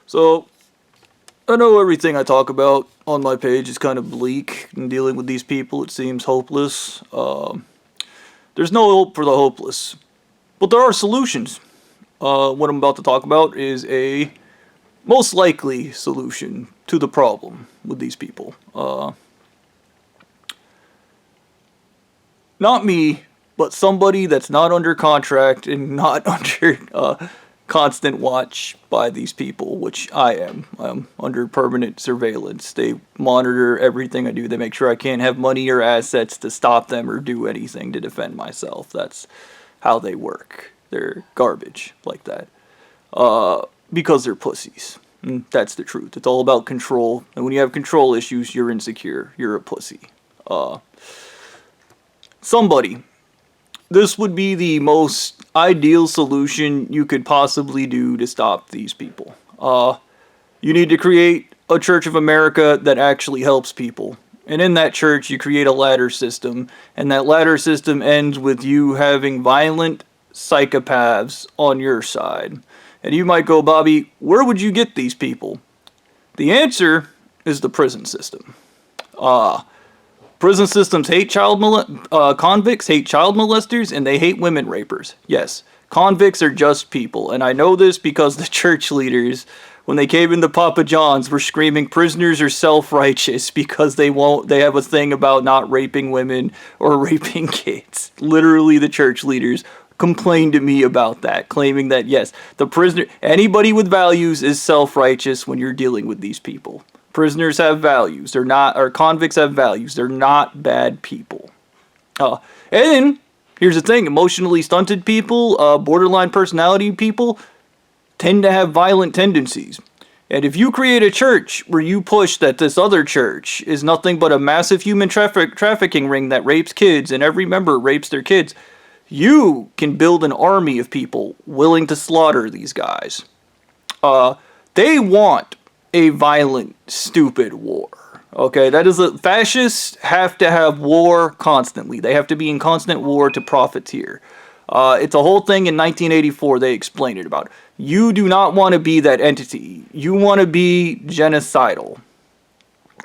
So, I know everything I talk about on my page is kind of bleak in dealing with these people. It seems hopeless. There's no hope for the hopeless. But there are solutions. What I'm about to talk about is a most likely solution to the problem with these people. Not me, but somebody that's not under contract and not under constant watch by these people, which I am. I'm under permanent surveillance. They monitor everything I do. They make sure I can't have money or assets to stop them or do anything to defend myself. That's how they work. They're garbage like that. Because they're pussies. And that's the truth. It's all about control. And when you have control issues, you're insecure. You're a pussy. Somebody. This would be the most ideal solution you could possibly do to stop these people. You need to create a Church of America that actually helps people. And in that church, you create a ladder system. And that ladder system ends with you having violent psychopaths on your side. And you might go, Bobby, where would you get these people? The answer is the prison system. Prison systems hate convicts hate child molesters, and they hate women rapers. Yes, convicts are just people, and I know this because the church leaders, when they came into Papa John's, were screaming prisoners are self-righteous because they have a thing about not raping women or raping kids. Literally, the church leaders complained to me about that, claiming that yes, anybody with values is self-righteous when you're dealing with these people. Prisoners have values. Or convicts have values. They're not bad people. And then, here's the thing. Emotionally stunted people, borderline personality people, tend to have violent tendencies. And if you create a church where you push that this other church is nothing but a massive human trafficking ring that rapes kids and every member rapes their kids, you can build an army of people willing to slaughter these guys. They want a violent, stupid war. Okay, fascists have to have war constantly. They have to be in constant war to profiteer. It's a whole thing in 1984 they explained it about. You do not want to be that entity. You want to be genocidal.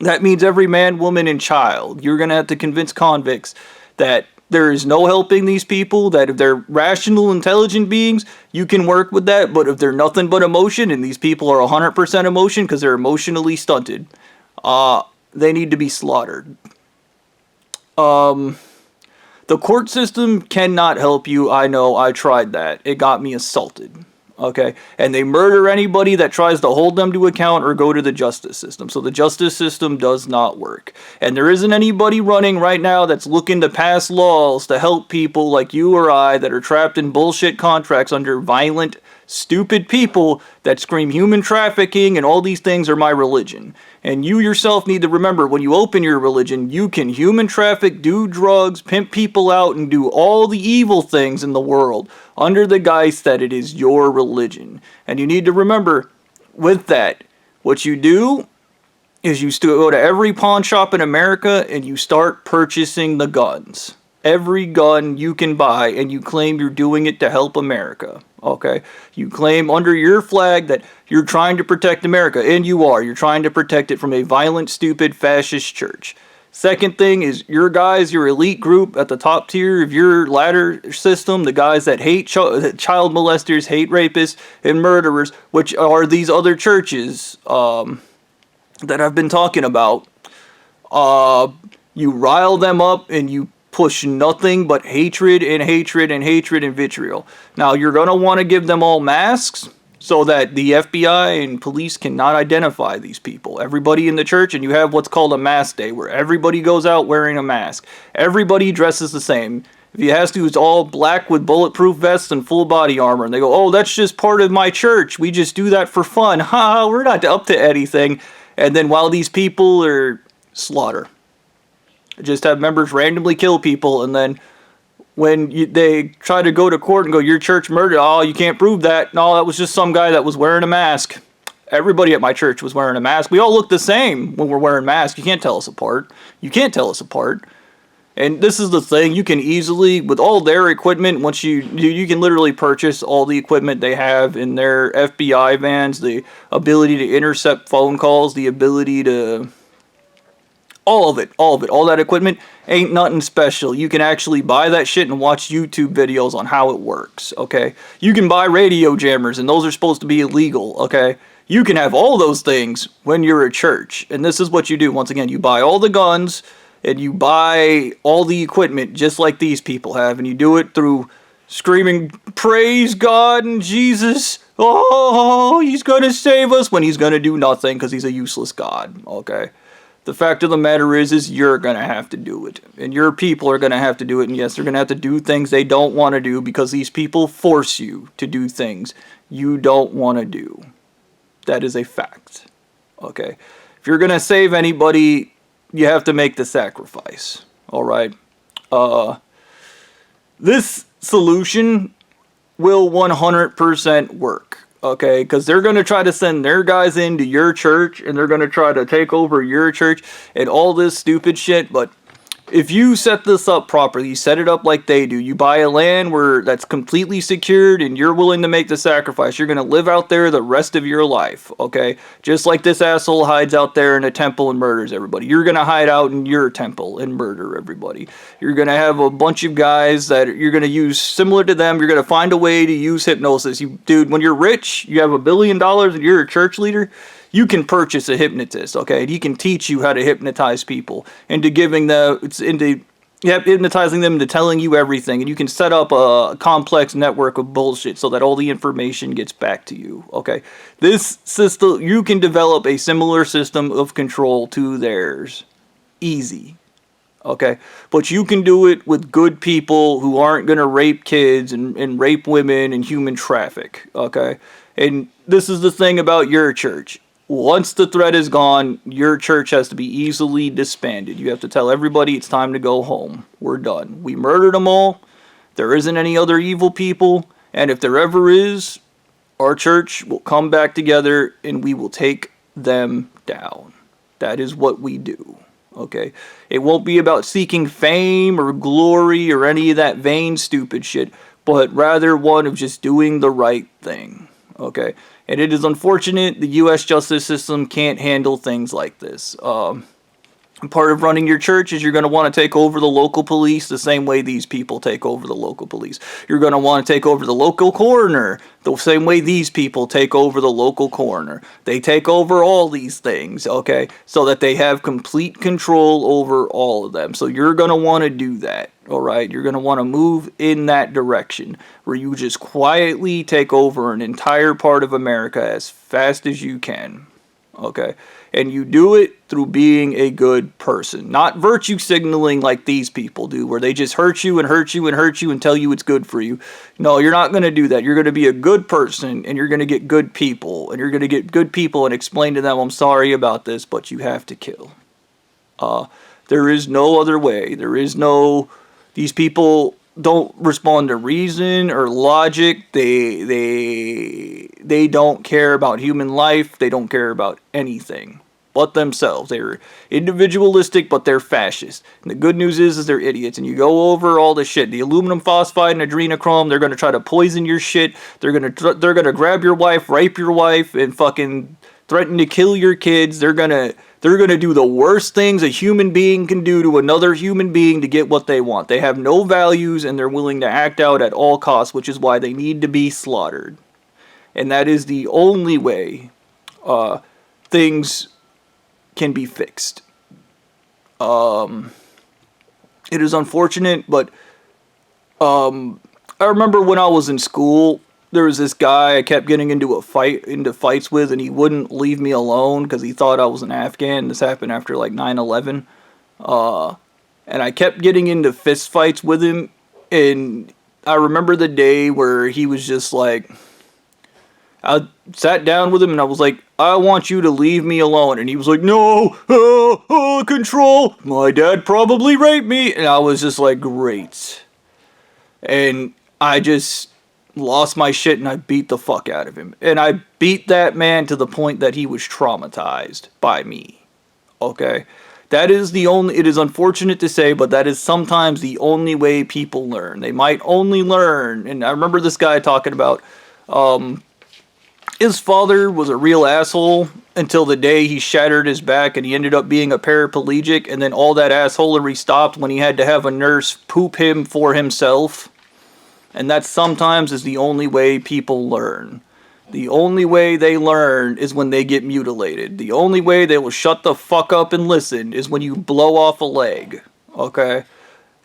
That means every man, woman, and child. You're going to have to convince convicts that there is no helping these people, that if they're rational, intelligent beings, you can work with that, but if they're nothing but emotion, and these people are 100% emotion because they're emotionally stunted, they need to be slaughtered. The court system cannot help you. I know, I tried that. It got me assaulted. Okay, and they murder anybody that tries to hold them to account or go to the justice system. So the justice system does not work. And there isn't anybody running right now that's looking to pass laws to help people like you or I that are trapped in bullshit contracts under violent, stupid people that scream human trafficking and all these things are my religion. And you yourself need to remember, when you open your religion, you can human traffic, do drugs, pimp people out, and do all the evil things in the world under the guise that it is your religion. And you need to remember, with that, what you do is you still go to every pawn shop in America and you start purchasing the guns. Every gun you can buy, and you claim you're doing it to help America. Okay? You claim under your flag that you're trying to protect America, and you are. You're trying to protect it from a violent, stupid, fascist church. Second thing is your guys, your elite group at the top tier of your ladder system, the guys that hate child molesters, hate rapists, and murderers, which are these other churches that I've been talking about. You rile them up and you push nothing but hatred and hatred and hatred and vitriol. Now, you're going to want to give them all masks so that the FBI and police cannot identify these people. Everybody in the church, and you have what's called a mask day, where everybody goes out wearing a mask. Everybody dresses the same. If he has to, it's all black with bulletproof vests and full body armor. And they go, oh, that's just part of my church. We just do that for fun. Ha, we're not up to anything. And then while these people are slaughter. Just have members randomly kill people, and then when they try to go to court and go, your church murdered, oh, you can't prove that. No, that was just some guy that was wearing a mask. Everybody at my church was wearing a mask. We all look the same when we're wearing masks. You can't tell us apart. You can't tell us apart. And this is the thing, you can easily, with all their equipment, once you can literally purchase all the equipment they have in their FBI vans, the ability to intercept phone calls, the ability to, all that equipment ain't nothing special. You can actually buy that shit and watch YouTube videos on how it works, okay? You can buy radio jammers, and those are supposed to be illegal, okay? You can have all those things when you're a church, and this is what you do. Once again, you buy all the guns, and you buy all the equipment just like these people have, and you do it through screaming, praise God and Jesus, oh, he's gonna save us, when he's gonna do nothing because he's a useless God, okay? The fact of the matter is you're going to have to do it. And your people are going to have to do it. And yes, they're going to have to do things they don't want to do because these people force you to do things you don't want to do. That is a fact. Okay? If you're going to save anybody, you have to make the sacrifice. Alright? This solution will 100% work. Okay, because they're going to try to send their guys into your church, and they're going to try to take over your church, and all this stupid shit, but if you set this up properly, you set it up like they do, you buy a land where that's completely secured, and you're willing to make the sacrifice, you're going to live out there the rest of your life, okay? Just like this asshole hides out there in a temple and murders everybody. You're going to hide out in your temple and murder everybody. You're going to have a bunch of guys that you're going to use similar to them. You're going to find a way to use hypnosis. Dude, when you're rich, you have $1 billion and you're a church leader, you can purchase a hypnotist, okay? And he can teach you how to hypnotize people into hypnotizing them into telling you everything. And you can set up a complex network of bullshit so that all the information gets back to you, okay? This system, you can develop a similar system of control to theirs. Easy. Okay? But you can do it with good people who aren't going to rape kids and rape women and human traffic, okay? And this is the thing about your church. Once the threat is gone, your church has to be easily disbanded. You have to tell everybody it's time to go home. We're done. We murdered them all. There isn't any other evil people. And if there ever is, our church will come back together and we will take them down. That is what we do. Okay? It won't be about seeking fame or glory or any of that vain stupid shit, but rather one of just doing the right thing. Okay? And it is unfortunate the U.S. justice system can't handle things like this. Part of running your church is you're going to want to take over the local police the same way these people take over the local police. You're going to want to take over the local coroner the same way these people take over the local coroner. They take over all these things, okay, so that they have complete control over all of them. So you're going to want to do that, all right? You're going to want to move in that direction where you just quietly take over an entire part of America as fast as you can, okay? And you do it through being a good person. Not virtue signaling like these people do, where they just hurt you and hurt you and hurt you and tell you it's good for you. No, you're not going to do that. You're going to be a good person, and you're going to get good people. And you're going to get good people and explain to them, I'm sorry about this, but you have to kill. There is no other way. There is no... These people don't respond to reason or logic. They don't care about human life. They don't care about anything but themselves. They're individualistic, but they're fascist. And the good news is they're idiots. And you go over all the shit. The aluminum phosphide and adrenochrome, they're going to try to poison your shit. They're going to grab your wife, rape your wife, and fucking threaten to kill your kids. They're going to do the worst things a human being can do to another human being to get what they want. They have no values, and they're willing to act out at all costs, which is why they need to be slaughtered. And that is the only way things can be fixed. It is unfortunate, but I remember when I was in school, there was this guy I kept getting into fights with, and he wouldn't leave me alone because he thought I was an Afghan. This happened after like 9/11. And I kept getting into fist fights with him, and I remember the day where he was just like, I sat down with him and I was like, I want you to leave me alone. And he was like, no, control. My dad probably raped me. And I was just like, great. And I just lost my shit and I beat the fuck out of him. And I beat that man to the point that he was traumatized by me. Okay? That is the only, it is unfortunate to say, but that is sometimes the only way people learn. They might only learn, and I remember this guy talking about, his father was a real asshole until the day he shattered his back and he ended up being a paraplegic, and then all that assholery stopped when he had to have a nurse poop him for himself. And that sometimes is the only way people learn. The only way they learn is when they get mutilated. The only way they will shut the fuck up and listen is when you blow off a leg. Okay?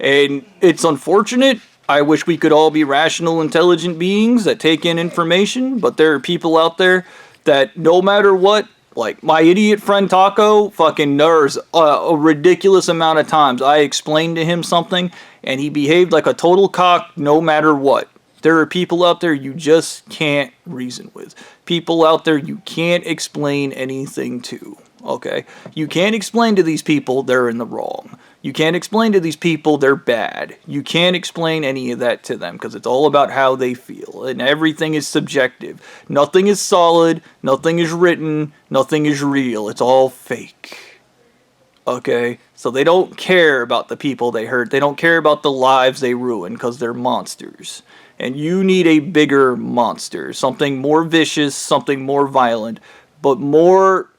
And it's unfortunate. I wish we could all be rational, intelligent beings that take in information, but there are people out there that no matter what, like my idiot friend Taco, fucking there's a ridiculous amount of times I explained to him something and he behaved like a total cock no matter what. There are people out there you just can't reason with. People out there you can't explain anything to. Okay? You can't explain to these people they're in the wrong. You can't explain to these people they're bad. You can't explain any of that to them because it's all about how they feel. And everything is subjective. Nothing is solid. Nothing is written. Nothing is real. It's all fake. Okay? So they don't care about the people they hurt. They don't care about the lives they ruin because they're monsters. And you need a bigger monster. Something more vicious, something more violent, but more...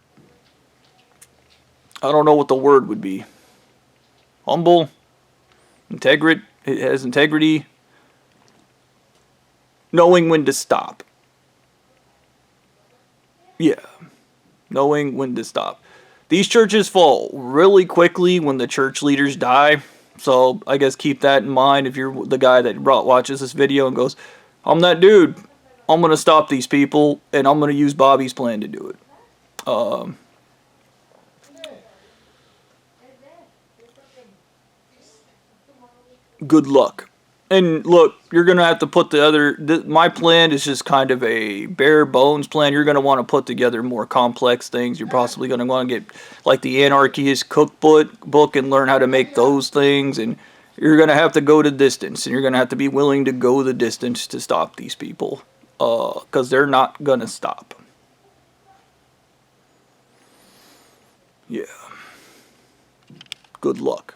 I don't know what the word would be. Humble, it has integrity, knowing when to stop. Yeah, knowing when to stop. These churches fall really quickly when the church leaders die, so I guess keep that in mind if you're the guy that watches this video and goes, I'm that dude, I'm going to stop these people, and I'm going to use Bobby's plan to do it. Good luck. And look, you're going to have to put my plan is just kind of a bare bones plan. You're going to want to put together more complex things. You're possibly going to want to get like the anarchist cookbook and learn how to make those things. And you're going to have to go the distance. And you're going to have to be willing to go the distance to stop these people. Because they're not going to stop. Yeah. Good luck.